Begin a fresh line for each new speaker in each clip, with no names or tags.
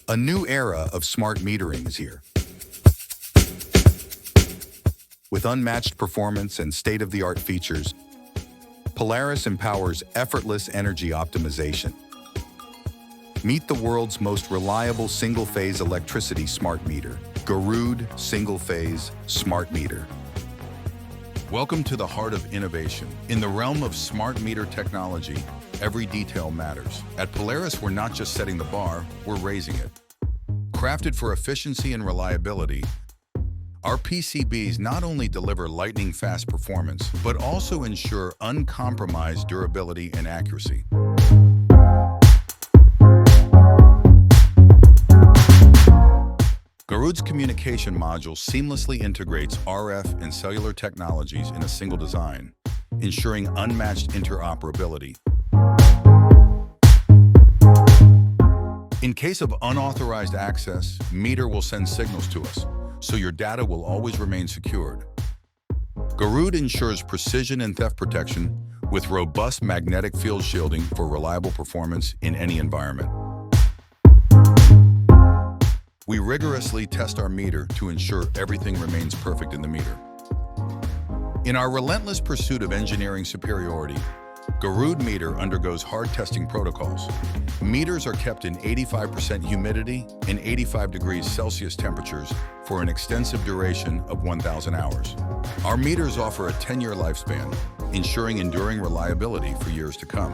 A new era of smart metering is here. With unmatched performance and state-of-the-art features, Polaris empowers effortless energy optimization. Meet the world's most reliable single-phase electricity smart meter, Garud single-phase smart meter.
Welcome to the heart of innovation. In the realm of smart meter technology, every detail matters. At Polaris, we're not just setting the bar, we're raising it. Crafted for efficiency and reliability, our PCBs not only deliver lightning-fast performance, but also ensure uncompromised durability and accuracy. Garud's communication module seamlessly integrates RF and cellular technologies in a single design, ensuring unmatched interoperability. In case of unauthorized access, Meter will send signals to us, so your data will always remain secured. Garud ensures precision and theft protection with robust magnetic field shielding for reliable performance in any environment. We rigorously test our meter to ensure everything remains perfect in the meter. In our relentless pursuit of engineering superiority, Garud meter undergoes hard testing protocols. Meters are kept in 85% humidity and 85 degrees Celsius temperatures for an extensive duration of 1,000 hours. Our meters offer a 10-year lifespan, ensuring enduring reliability for years to come.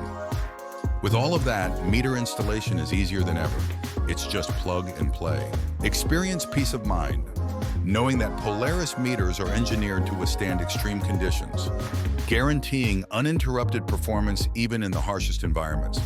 With all of that, meter installation is easier than ever. It's just plug and play. Experience peace of mind, knowing that Polaris meters are engineered to withstand extreme conditions, guaranteeing uninterrupted performance even in the harshest environments.